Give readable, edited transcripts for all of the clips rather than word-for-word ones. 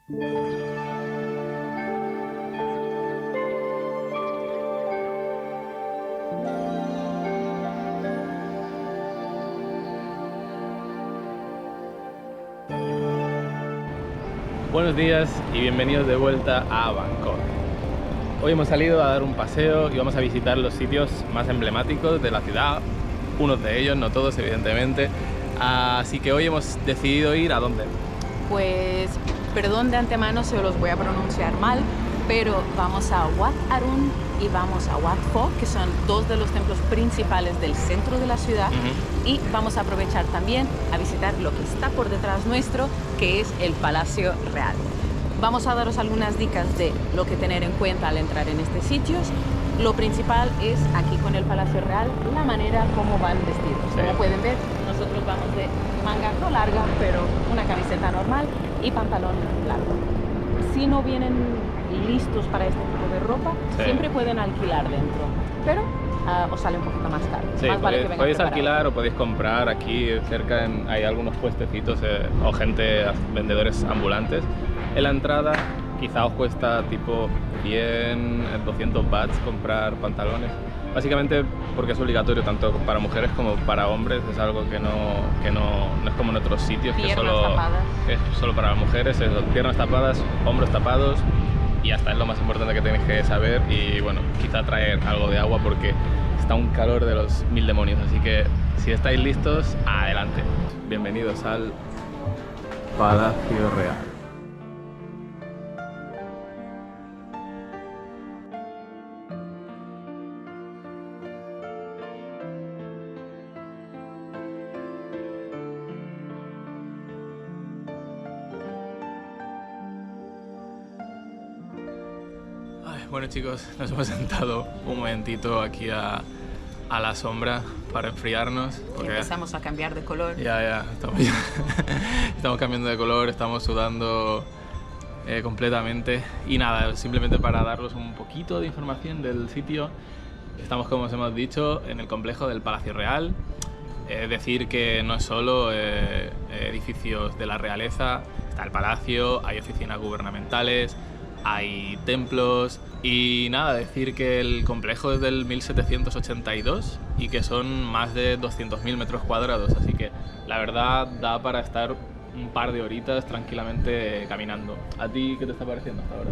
Buenos días y bienvenidos de vuelta a Bangkok. Hoy hemos salido a dar un paseo y vamos a visitar los sitios más emblemáticos de la ciudad, unos de ellos, no todos evidentemente, así que hoy hemos decidido ir ¿a dónde? Pues, perdón de antemano si los voy a pronunciar mal, pero vamos a Wat Arun y vamos a Wat Pho, que son dos de los templos principales del centro de la ciudad. Y vamos a aprovechar también a visitar lo que está por detrás nuestro, que es el Palacio Real. Vamos a daros algunas dicas de lo que tener en cuenta al entrar en estos sitios. Lo principal es, aquí con el Palacio Real, la manera como van vestidos. Sí. Como pueden ver, nosotros vamos de manga no larga, pero una camiseta normal y pantalón largo. Si no vienen listos para este tipo de ropa, Sí. siempre pueden alquilar dentro, pero os sale un poquito más caro. Sí, Más vale que vengan podéis preparados. alquilar o podéis comprar aquí cerca, hay algunos puestecitos o gente, vendedores ambulantes. En la entrada quizá os cuesta tipo 100, 200 bahts comprar pantalones. Básicamente porque es obligatorio tanto para mujeres como para hombres, es algo que no es como en otros sitios, que Piernas tapadas. es solo para las mujeres, es piernas tapadas, hombros tapados y hasta es lo más importante que tenéis que saber. Y bueno, quizá traer algo de agua porque está un calor de los 1000 demonios, así que si estáis listos, adelante. Bienvenidos al Palacio Real. Bueno chicos, nos hemos sentado un momentito aquí a la sombra para enfriarnos. Porque Empezamos a cambiar de color. ya estamos cambiando de color, estamos sudando completamente. Y nada, simplemente para daros un poquito de información del sitio. Estamos, como os hemos dicho, en el complejo del Palacio Real. Decir que no es solo edificios de la realeza, está el palacio, hay oficinas gubernamentales, hay templos y nada, decir que el complejo es del 1782 y que son más de 200.000 metros cuadrados, así que la verdad da para estar un par de horitas tranquilamente caminando. ¿A ti qué te está pareciendo hasta ahora?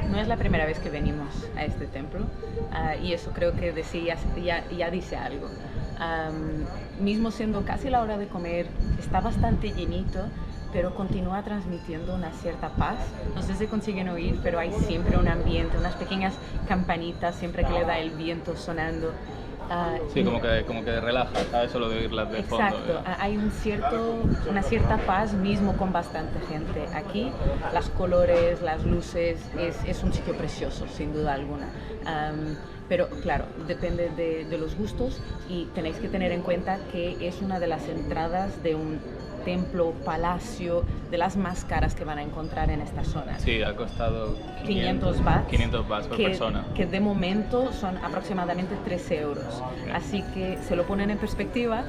No es la primera vez que venimos a este templo y eso creo que ya dice algo. Mismo siendo casi la hora de comer, está bastante llenito, pero continúa transmitiendo una cierta paz. No sé si consiguen oír, pero hay siempre un ambiente, unas pequeñas campanitas siempre que le da el viento sonando. Sí, como que relaja, ¿sabes? Solo de oírlas de fondo. Exacto, hay una cierta paz mismo con bastante gente. Aquí, los colores, las luces, es un sitio precioso, sin duda alguna. Pero claro, depende de los gustos y tenéis que tener en cuenta que es una de las entradas de un templo, palacio, de las más caras que van a encontrar en esta zona. Sí, ha costado 500 bahts. 500 bahts por persona. Que de momento son aproximadamente 13 euros. Okay. Así que se lo ponen en perspectiva,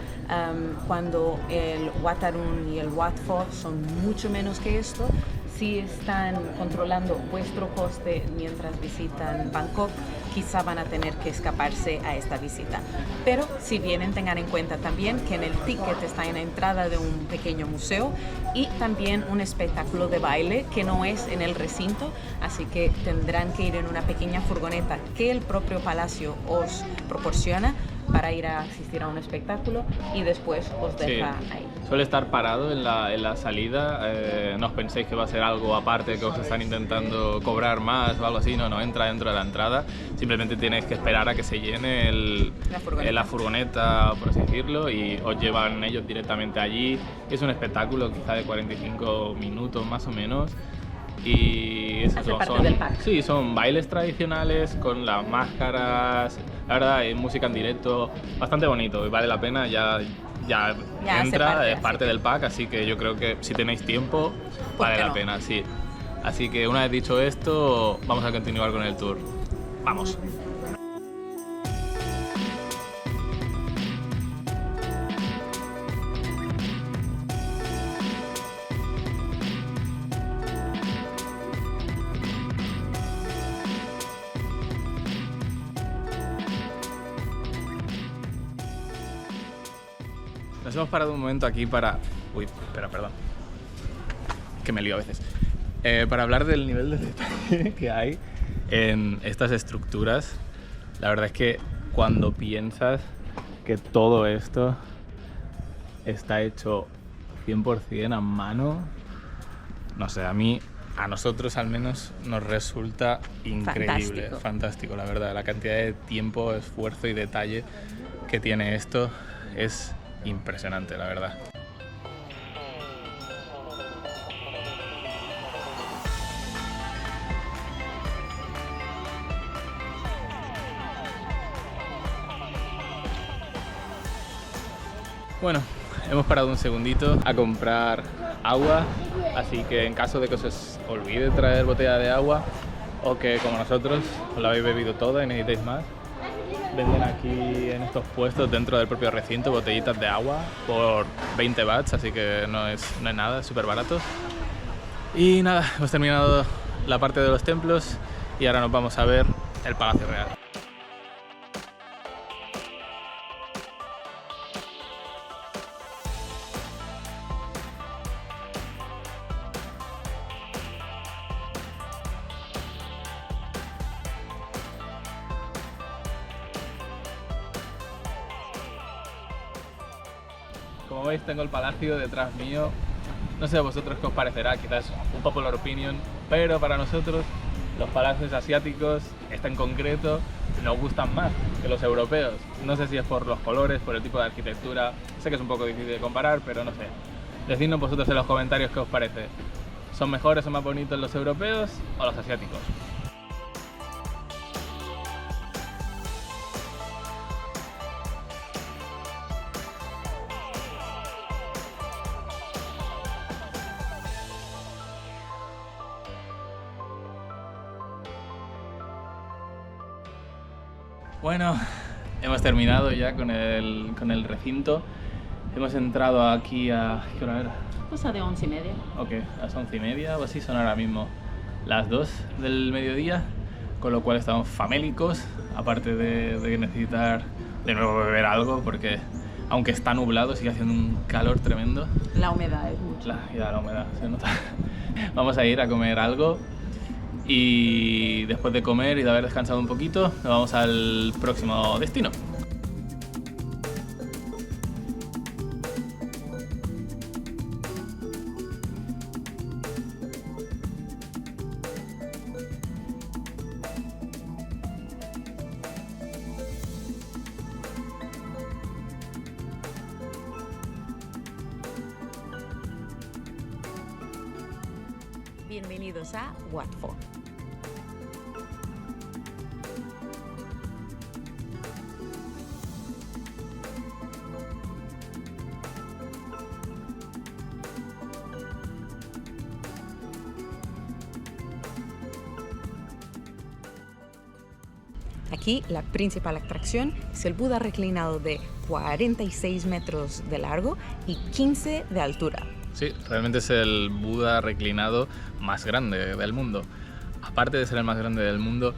cuando el Wat Arun y el Wat Pho son mucho menos que esto. Si están controlando vuestro coste mientras visitan Bangkok, quizá van a tener que escaparse a esta visita. Pero si vienen, tengan en cuenta también que en el ticket está en la entrada de un pequeño museo y también un espectáculo de baile que no es en el recinto, así que tendrán que ir en una pequeña furgoneta que el propio palacio os proporciona para ir a asistir a un espectáculo y después os deja ahí. Suele estar parado en la salida, no os penséis que va a ser algo aparte, que os están intentando cobrar más o algo así, no, entra dentro de la entrada, simplemente tenéis que esperar a que se llene la furgoneta, por así decirlo, y os llevan ellos directamente allí. Es un espectáculo quizá de 45 minutos más o menos. Y eso son bailes tradicionales con las máscaras, la verdad, hay música en directo, bastante bonito y vale la pena, ya entra, es parte del pack, así que yo creo que si tenéis tiempo vale la pena, sí. Así que una vez dicho esto, vamos a continuar con el tour. ¡Vamos! Nos hemos parado un momento aquí para... Uy, espera, perdón. Que me lío a veces. Para hablar del nivel de detalle que hay en estas estructuras. La verdad es que cuando piensas que todo esto está hecho 100% a mano, no sé, a nosotros al menos nos resulta increíble, fantástico, la verdad. La cantidad de tiempo, esfuerzo y detalle que tiene esto es impresionante, la verdad. Bueno, hemos parado un segundito a comprar agua, así que en caso de que os olvide traer botella de agua o que como nosotros os la habéis bebido toda y necesitéis más, venden aquí en estos puestos dentro del propio recinto botellitas de agua por 20 bahts, así que no es nada, es súper barato. Y nada, hemos terminado la parte de los templos y ahora nos vamos a ver el Palacio Real. Como veis, tengo el palacio detrás mío. No sé a vosotros qué os parecerá, quizás un popular opinion, pero para nosotros los palacios asiáticos, este en concreto, nos gustan más que los europeos. No sé si es por los colores, por el tipo de arquitectura. Sé que es un poco difícil de comparar, pero no sé. Decidnos vosotros en los comentarios qué os parece. ¿Son mejores o más bonitos los europeos o los asiáticos? Bueno, hemos terminado ya con el recinto. Hemos entrado aquí a... ¿Qué hora era? Cosa de 11:30. Ok, a las 11:30 o así, son ahora mismo las 2 del mediodía, con lo cual estamos famélicos, aparte de necesitar de nuevo beber algo, porque aunque está nublado sigue haciendo un calor tremendo. La humedad es mucha. La humedad, se nota. Vamos a ir a comer algo. Y después de comer y de haber descansado un poquito, nos vamos al próximo destino. Bienvenidos a Wat Pho. Aquí la principal atracción es el Buda reclinado de 46 metros de largo y 15 de altura. Sí, realmente es el Buda reclinado más grande del mundo. Aparte de ser el más grande del mundo,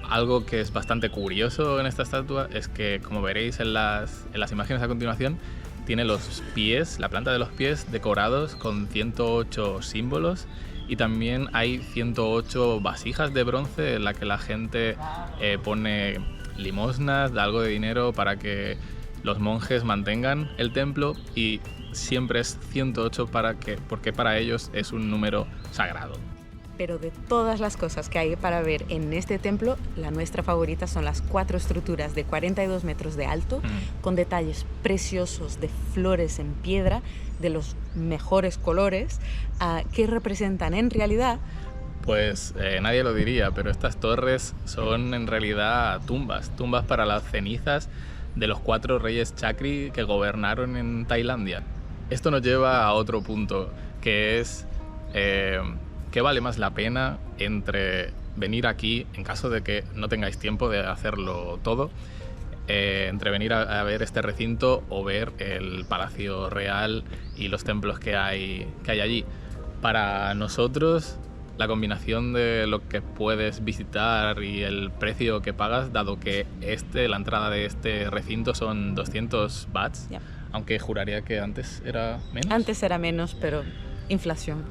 algo que es bastante curioso en esta estatua es que, como veréis en las imágenes a continuación, tiene los pies, la planta de los pies decorados con 108 símbolos y también hay 108 vasijas de bronce en la que la gente pone limosnas, da algo de dinero para que los monjes mantengan el templo, y siempre es 108 porque para ellos es un número sagrado. Pero de todas las cosas que hay para ver en este templo, la nuestra favorita son las 4 estructuras de 42 metros de alto, con detalles preciosos de flores en piedra de los mejores colores, que representan en realidad... Pues nadie lo diría, pero estas torres son en realidad tumbas para las cenizas de los 4 reyes Chakri que gobernaron en Tailandia. Esto nos lleva a otro punto, que es qué vale más la pena entre venir aquí, en caso de que no tengáis tiempo de hacerlo todo, entre venir a ver este recinto o ver el Palacio Real y los templos que hay allí. Para nosotros, la combinación de lo que puedes visitar y el precio que pagas, dado que la entrada de este recinto son 200 bahts, aunque juraría que antes era menos. Antes era menos, pero inflación.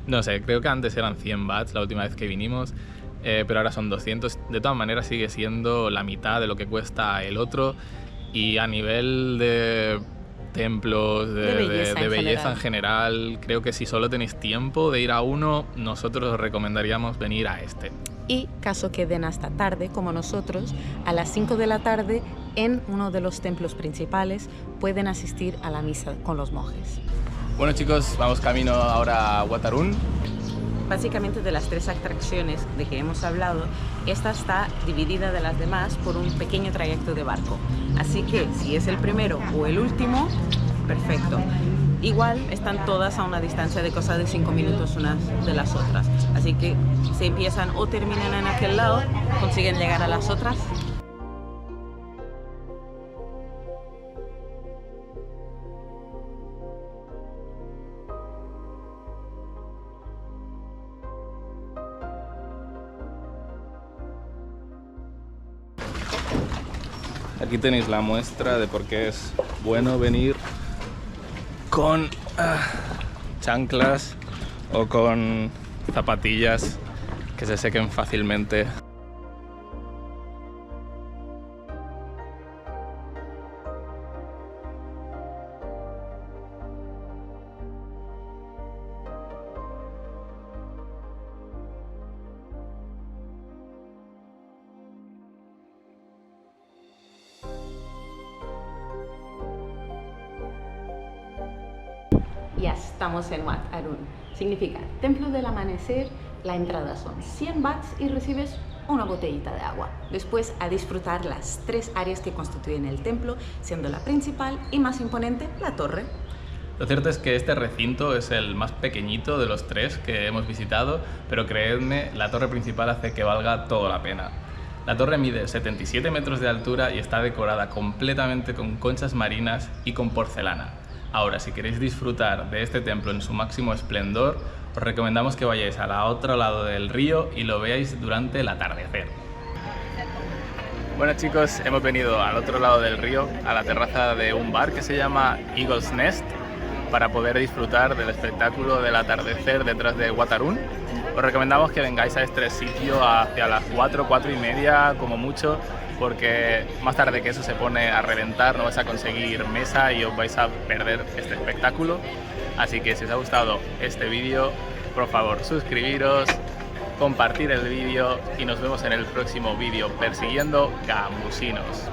No sé, creo que antes eran 100 bahts la última vez que vinimos, pero ahora son 200. De todas maneras sigue siendo la mitad de lo que cuesta el otro, y a nivel de templos, de belleza en general, creo que si solo tenéis tiempo de ir a uno, nosotros os recomendaríamos venir a este. Y caso queden hasta tarde, como nosotros, a las 5 de la tarde en uno de los templos principales pueden asistir a la misa con los monjes. Bueno chicos, vamos camino ahora a Wat Arun. Básicamente, de las 3 atracciones de que hemos hablado, esta está dividida de las demás por un pequeño trayecto de barco. Así que si es el primero o el último, perfecto. Igual están todas a una distancia de cosa de 5 minutos unas de las otras. Así que si empiezan o terminan en aquel lado, consiguen llegar a las otras. Aquí tenéis la muestra de por qué es bueno venir con chanclas o con zapatillas que se sequen fácilmente. Ya estamos en Wat Arun. Significa Templo del Amanecer. La entrada son 100 bahts y recibes una botellita de agua. Después a disfrutar las 3 áreas que constituyen el templo, siendo la principal y más imponente la torre. Lo cierto es que este recinto es el más pequeñito de los 3 que hemos visitado, pero creedme, la torre principal hace que valga toda la pena. La torre mide 77 metros de altura y está decorada completamente con conchas marinas y con porcelana. Ahora, si queréis disfrutar de este templo en su máximo esplendor, os recomendamos que vayáis al otro lado del río y lo veáis durante el atardecer. Bueno chicos, hemos venido al otro lado del río, a la terraza de un bar que se llama Eagle's Nest, para poder disfrutar del espectáculo del atardecer detrás de Wat Arun. Os recomendamos que vengáis a este sitio hacia las 4, 4 y media como mucho, porque más tarde que eso se pone a reventar, no vais a conseguir mesa y os vais a perder este espectáculo. Así que si os ha gustado este vídeo, por favor suscribiros, compartir el vídeo y nos vemos en el próximo vídeo persiguiendo gamusinos.